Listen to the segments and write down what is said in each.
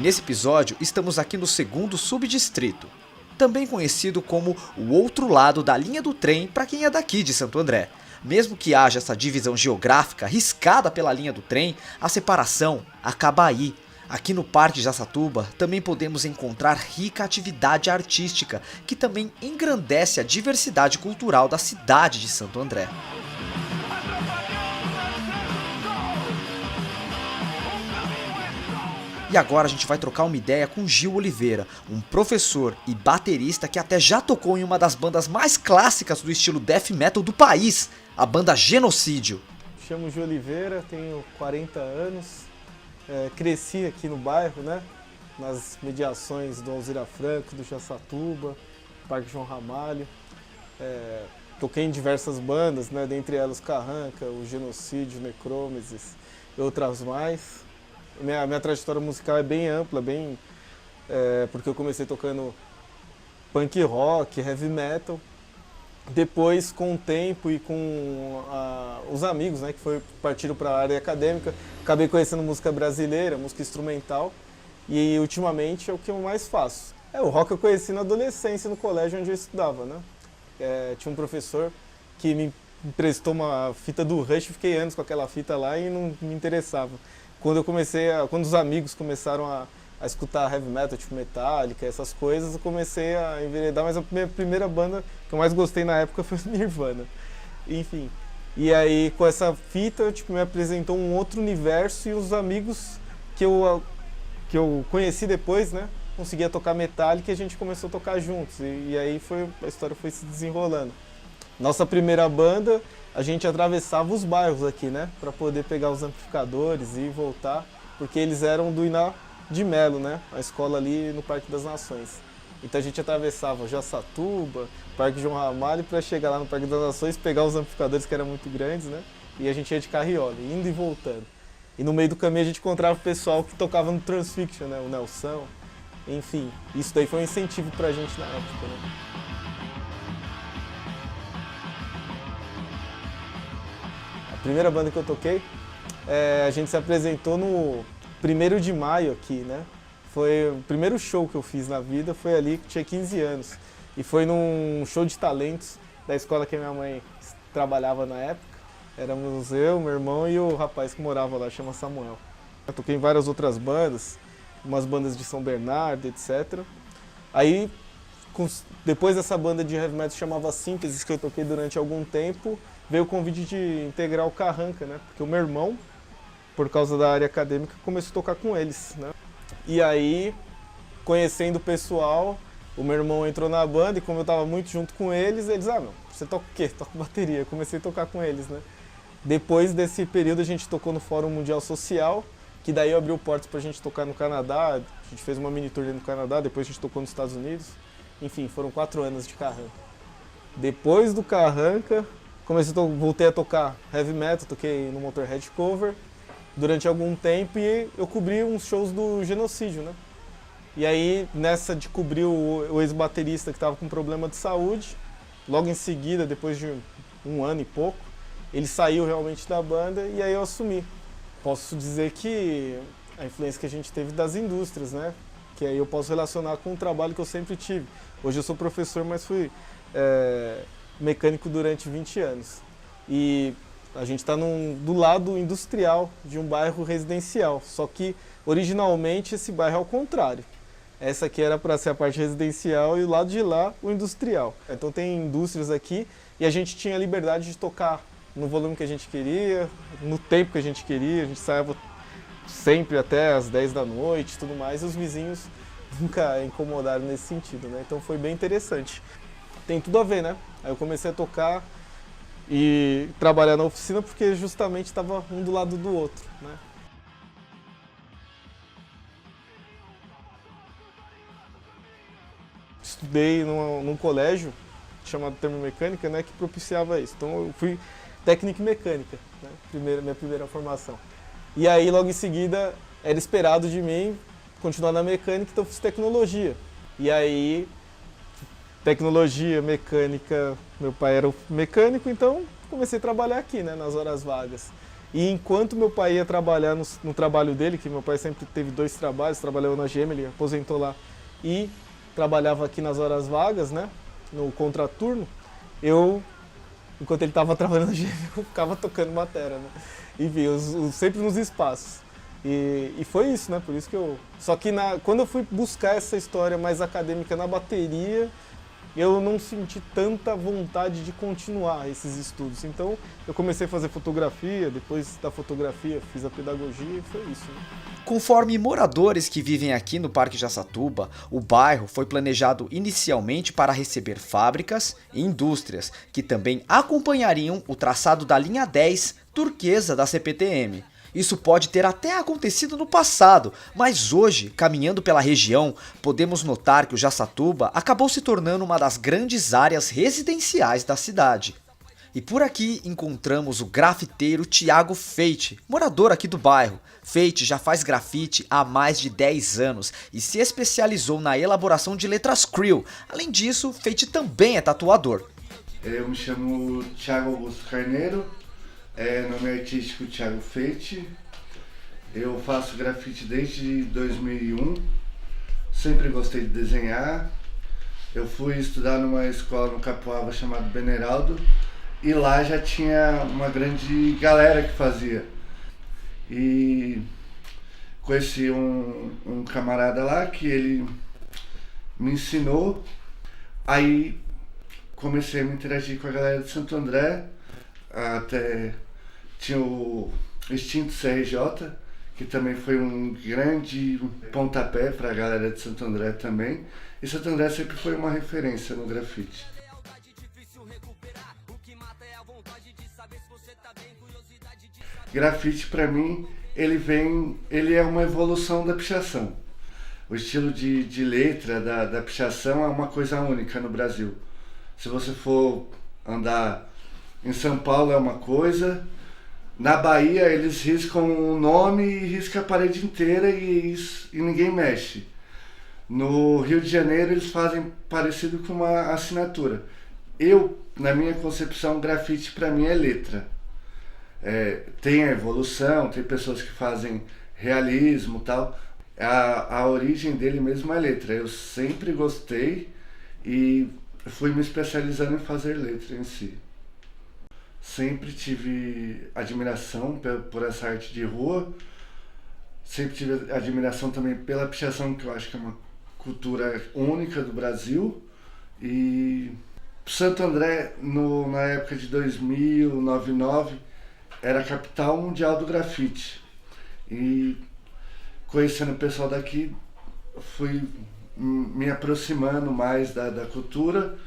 nesse episódio estamos aqui no segundo subdistrito, também conhecido como o outro lado da linha do trem para quem é daqui de Santo André. Mesmo que haja essa divisão geográfica riscada pela linha do trem, a separação acaba aí. Aqui no Parque Jaçatuba também podemos encontrar rica atividade artística, que também engrandece a diversidade cultural da cidade de Santo André. E agora a gente vai trocar uma ideia com Gil Oliveira, um professor e baterista que até já tocou em uma das bandas mais clássicas do estilo death metal do país, a banda Genocídio. Me chamo Gil Oliveira, tenho 40 anos, cresci aqui no bairro, né? Nas mediações do Alzira Franco, do Jaçatuba, Parque João Ramalho. Toquei em diversas bandas, né? Dentre elas Carranca, o Genocídio, o Necrômesis e outras mais. Minha trajetória musical é bem ampla, porque eu comecei tocando punk rock, heavy metal. Depois, com o tempo e com os amigos, né, que partiram para a área acadêmica, acabei conhecendo música brasileira, música instrumental, e ultimamente é o que eu mais faço. O rock eu conheci na adolescência, no colégio onde eu estudava, né? Tinha um professor que me emprestou uma fita do Rush, fiquei anos com aquela fita lá e não me interessava. Quando os amigos começaram a escutar heavy metal, tipo Metallica, essas coisas, eu comecei a enveredar, mas a minha primeira banda que eu mais gostei na época foi Nirvana. Enfim, e aí com essa fita, me apresentou um outro universo e os amigos que eu conheci depois, né, conseguia tocar Metallica e a gente começou a tocar juntos, e aí a história foi se desenrolando. Nossa primeira banda, a gente atravessava os bairros aqui, né, para poder pegar os amplificadores e voltar, porque eles eram do Iná de Melo, né, a escola ali no Parque das Nações. Então a gente atravessava Jaçatuba, Parque João Ramalho, para chegar lá no Parque das Nações, pegar os amplificadores que eram muito grandes, né, e a gente ia de carriola, indo e voltando. E no meio do caminho a gente encontrava o pessoal que tocava no Transfiction, né, o Nelson, enfim, isso daí foi um incentivo pra gente na época, né. A primeira banda que eu toquei, a gente se apresentou no 1º de maio aqui, né? Foi o primeiro show que eu fiz na vida, foi ali que tinha 15 anos. E foi num show de talentos da escola que a minha mãe trabalhava na época. Éramos eu, meu irmão e o rapaz que morava lá, chama Samuel. Eu toquei em várias outras bandas, umas bandas de São Bernardo, etc. Aí, depois dessa banda de heavy metal chamava Síntese, que eu toquei durante algum tempo, veio o convite de integrar o Carranca, né? Porque o meu irmão, por causa da área acadêmica, começou a tocar com eles, né? E aí, conhecendo o pessoal, o meu irmão entrou na banda e como eu estava muito junto com eles, você toca o quê? Toca bateria. Eu comecei a tocar com eles, né? Depois desse período a gente tocou no Fórum Mundial Social, que daí abriu portas pra gente tocar no Canadá, a gente fez uma mini turnê no Canadá, depois a gente tocou nos Estados Unidos. Enfim, foram 4 anos de Carranca. Depois do Carranca, voltei a tocar heavy metal, toquei no Motorhead Cover durante algum tempo e eu cobri uns shows do Genocídio, né? E aí, nessa de cobrir o ex-baterista que estava com problema de saúde, logo em seguida, depois de um ano e pouco, ele saiu realmente da banda e aí eu assumi. Posso dizer que a influência que a gente teve das indústrias, né? Que aí eu posso relacionar com o trabalho que eu sempre tive. Hoje eu sou professor, mas fui mecânico durante 20 anos. E a gente está do lado industrial de um bairro residencial, só que originalmente esse bairro é ao contrário. Essa aqui era para ser a parte residencial e o lado de lá o industrial. Então tem indústrias aqui e a gente tinha a liberdade de tocar no volume que a gente queria, no tempo que a gente queria, a gente saía sempre até as 10 da noite e tudo mais, e os vizinhos nunca incomodaram nesse sentido, né? Então foi bem interessante. Tem tudo a ver, né? Aí eu comecei a tocar e trabalhar na oficina porque justamente estava um do lado do outro, né? Estudei num colégio chamado Termomecânica, né, que propiciava isso. Então eu fui técnico em mecânica, né, minha primeira formação. E aí logo em seguida era esperado de mim continuar na mecânica, então eu fiz tecnologia. E aí tecnologia, mecânica, meu pai era o mecânico, então comecei a trabalhar aqui, né, nas horas vagas. E enquanto meu pai ia trabalhar no trabalho dele, que meu pai sempre teve 2 trabalhos, trabalhou na GM, ele aposentou lá, e trabalhava aqui nas horas vagas, né, no contraturno, enquanto ele estava trabalhando na GM, eu ficava tocando batera, né? Enfim, sempre nos espaços. E foi isso, né? Por isso que eu... Só que quando eu fui buscar essa história mais acadêmica na bateria, eu não senti tanta vontade de continuar esses estudos. Então, eu comecei a fazer fotografia, depois da fotografia fiz a pedagogia e foi isso, né? Conforme moradores que vivem aqui no Parque Jaçatuba, o bairro foi planejado inicialmente para receber fábricas e indústrias, que também acompanhariam o traçado da linha 10 turquesa da CPTM. Isso pode ter até acontecido no passado, mas hoje, caminhando pela região, podemos notar que o Jaçatuba acabou se tornando uma das grandes áreas residenciais da cidade. E por aqui encontramos o grafiteiro Thiago Feite, morador aqui do bairro. Feite já faz grafite há mais de 10 anos e se especializou na elaboração de letras Creel. Além disso, Feite também é tatuador. Eu me chamo Thiago Augusto Carneiro, nome artístico Thiago Feite. Eu faço grafite desde 2001, sempre gostei de desenhar. Eu fui estudar numa escola no Capoava chamada Beneraldo e lá já tinha uma grande galera que fazia. E conheci um camarada lá que ele me ensinou, aí comecei a me interagir com a galera de Santo André, até tinha o extinto CRJ, que também foi um grande pontapé para a galera de Santo André também, e Santo André sempre foi uma referência no grafite. Grafite para mim, ele é uma evolução da pichação. O estilo de letra da pichação é uma coisa única no Brasil. Se você for andar em São Paulo é uma coisa, na Bahia eles riscam um nome e riscam a parede inteira e ninguém mexe. No Rio de Janeiro eles fazem parecido com uma assinatura. Na minha concepção, grafite para mim é letra. Tem a evolução, tem pessoas que fazem realismo e tal. A origem dele mesmo é letra. Eu sempre gostei e fui me especializando em fazer letra em si. Sempre tive admiração por essa arte de rua. Sempre tive admiração também pela pichação, que eu acho que é uma cultura única do Brasil. E Santo André, na época de 2000, 2009, era a capital mundial do grafite. E conhecendo o pessoal daqui, fui me aproximando mais da cultura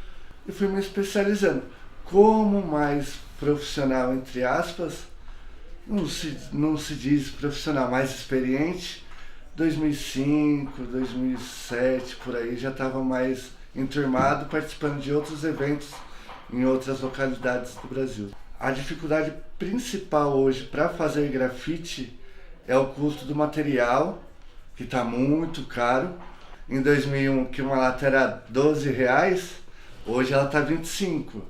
e fui me especializando. Como mais profissional, entre aspas, não se diz profissional, mais experiente, 2005, 2007, por aí, já estava mais enturmado, participando de outros eventos em outras localidades do Brasil. A dificuldade principal hoje para fazer grafite é o custo do material, que está muito caro. Em 2001, que uma lata era R$12, hoje ela está R$25.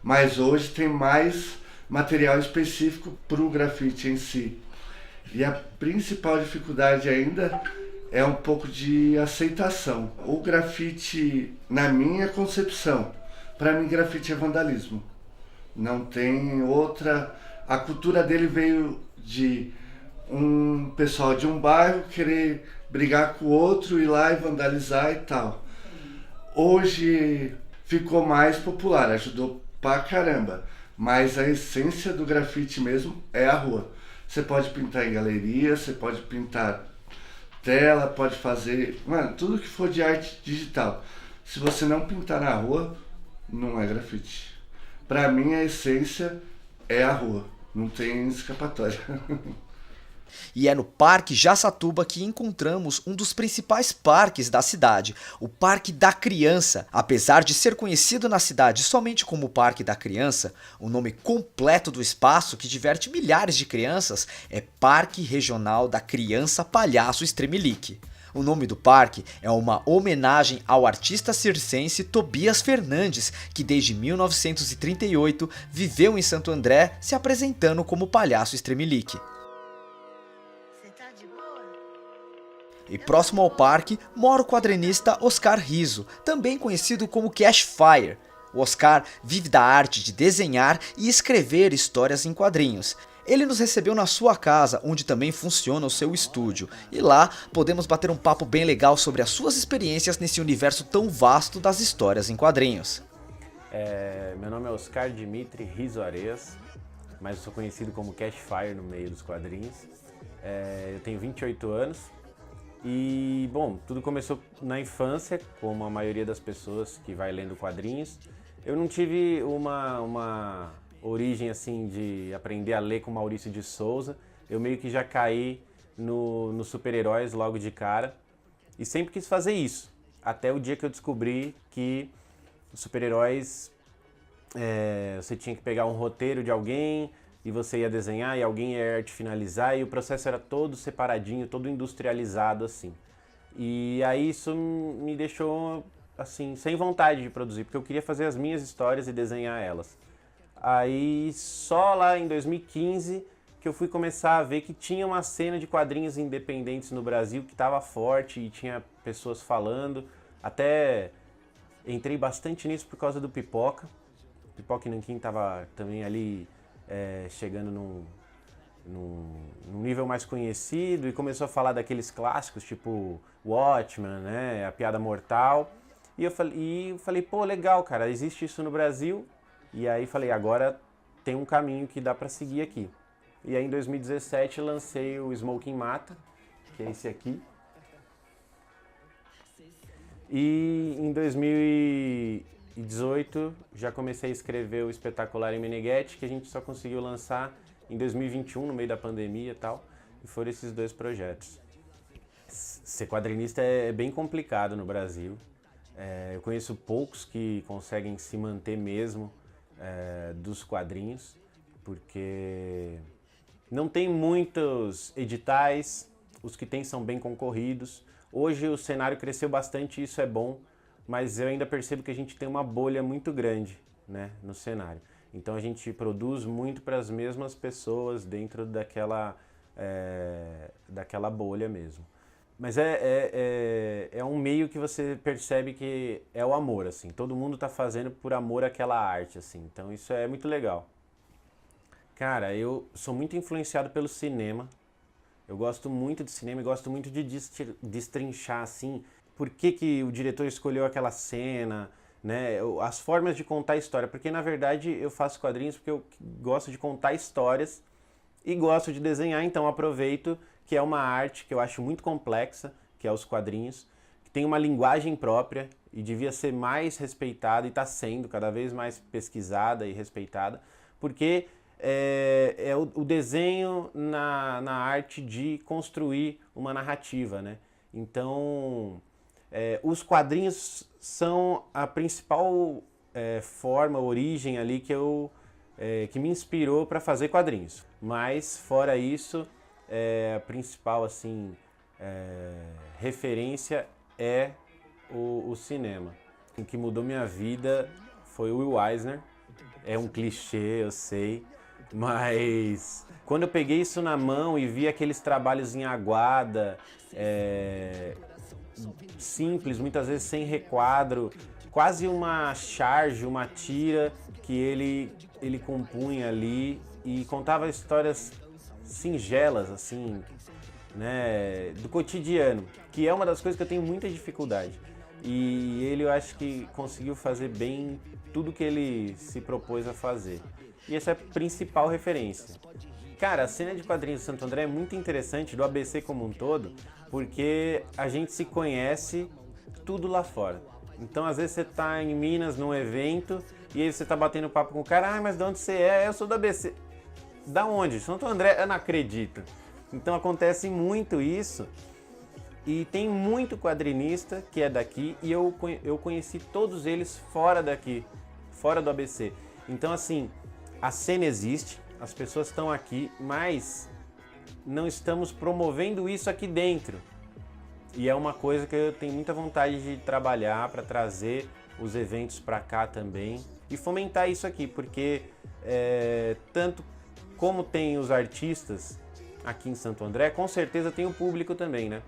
Mas hoje tem mais material específico para o grafite em si. E a principal dificuldade ainda é um pouco de aceitação. O grafite, na minha concepção, para mim grafite é vandalismo. Não tem outra... A cultura dele veio de um pessoal de um bairro querer brigar com o outro, ir lá e vandalizar e tal. Hoje ficou mais popular, ajudou pra caramba, mas a essência do grafite mesmo é a rua. Você pode pintar em galeria, você pode pintar tela, pode fazer, tudo que for de arte digital. Se você não pintar na rua, não é grafite. Pra mim a essência é a rua, não tem escapatória. E é no Parque Jaçatuba que encontramos um dos principais parques da cidade, o Parque da Criança. Apesar de ser conhecido na cidade somente como Parque da Criança, o nome completo do espaço, que diverte milhares de crianças, é Parque Regional da Criança Palhaço Stremelique. O nome do parque é uma homenagem ao artista circense Tobias Fernandes, que desde 1938 viveu em Santo André se apresentando como palhaço Stremelique. E próximo ao parque mora o quadrinista Oscar Rizzo, também conhecido como Cash Fire. O Oscar vive da arte de desenhar e escrever histórias em quadrinhos. Ele nos recebeu na sua casa, onde também funciona o seu estúdio, e lá podemos bater um papo bem legal sobre as suas experiências nesse universo tão vasto das histórias em quadrinhos. Meu nome é Oscar Dimitri Rizzo Areias, mas eu sou conhecido como Cash Fire no meio dos quadrinhos. Eu tenho 28 anos e, bom, tudo começou na infância, como a maioria das pessoas que vai lendo quadrinhos. Eu não tive uma origem assim de aprender a ler com Maurício de Souza. Eu meio que já caí no super-heróis logo de cara e sempre quis fazer isso, até o dia que eu descobri que os super-heróis, você tinha que pegar um roteiro de alguém e você ia desenhar e alguém ia arte finalizar, e o processo era todo separadinho, todo industrializado assim. E aí isso me deixou assim sem vontade de produzir, porque eu queria fazer as minhas histórias e desenhar elas. Aí só lá em 2015 que eu fui começar a ver que tinha uma cena de quadrinhos independentes no Brasil que estava forte e tinha pessoas falando. Até entrei bastante nisso por causa do Pipoca. O Pipoca e Nanquim estava também ali chegando num nível mais conhecido e começou a falar daqueles clássicos tipo Watchmen, né, A Piada Mortal. E eu falei, pô, legal, cara, existe isso no Brasil. E aí falei, agora tem um caminho que dá para seguir aqui. E aí em 2017 lancei o Smoking Mata, que é esse aqui. E em 2018 já comecei a escrever o Espetacular em Meneghetti, que a gente só conseguiu lançar em 2021, no meio da pandemia e tal. E foram esses dois projetos. Ser quadrinista é bem complicado no Brasil. Eu conheço poucos que conseguem se manter mesmo dos quadrinhos, porque não tem muitos editais, os que tem são bem concorridos. Hoje o cenário cresceu bastante e isso é bom, mas eu ainda percebo que a gente tem uma bolha muito grande, né, no cenário. Então a gente produz muito para as mesmas pessoas dentro daquela bolha mesmo. Mas é um meio que você percebe que é o amor, assim. Todo mundo tá fazendo por amor àquela arte, assim. Então isso é muito legal. Cara, eu sou muito influenciado pelo cinema. Eu gosto muito de cinema e gosto muito de destrinchar, assim, por que o diretor escolheu aquela cena, né? As formas de contar a história. Porque, na verdade, eu faço quadrinhos porque eu gosto de contar histórias e gosto de desenhar, então aproveito que é uma arte que eu acho muito complexa, que é os quadrinhos, que tem uma linguagem própria e devia ser mais respeitada e está sendo cada vez mais pesquisada e respeitada, porque é o desenho na arte de construir uma narrativa, né? Então, os quadrinhos são a principal forma, origem ali que me inspirou para fazer quadrinhos. Mas, fora isso, a principal assim, referência é o cinema. O que mudou minha vida foi o Will Eisner. É um clichê, eu sei, mas quando eu peguei isso na mão e vi aqueles trabalhos em aguada, simples, muitas vezes sem requadro, quase uma charge, uma tira que ele compunha ali e contava histórias singelas, assim, né, do cotidiano, que é uma das coisas que eu tenho muita dificuldade. E ele, eu acho que conseguiu fazer bem tudo que ele se propôs a fazer. E essa é a principal referência. Cara, a cena de quadrinhos de Santo André é muito interessante, do ABC como um todo, porque a gente se conhece tudo lá fora. Então, às vezes você tá em Minas, num evento, e aí você tá batendo papo com o cara, mas de onde você é? Eu sou do ABC. Da onde? Santo André? Eu não acredito. Então acontece muito isso. E tem muito quadrinista que é daqui e eu conheci todos eles fora daqui, fora do ABC. Então assim, a cena existe, as pessoas estão aqui, mas não estamos promovendo isso aqui dentro. E é uma coisa que eu tenho muita vontade de trabalhar para trazer os eventos para cá também e fomentar isso aqui, porque tanto como tem os artistas aqui em Santo André, com certeza tem o público também, né?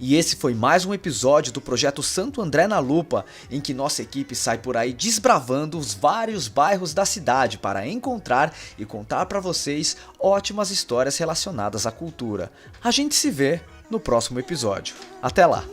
E esse foi mais um episódio do projeto Santo André na Lupa, em que nossa equipe sai por aí desbravando os vários bairros da cidade para encontrar e contar para vocês ótimas histórias relacionadas à cultura. A gente se vê no próximo episódio. Até lá!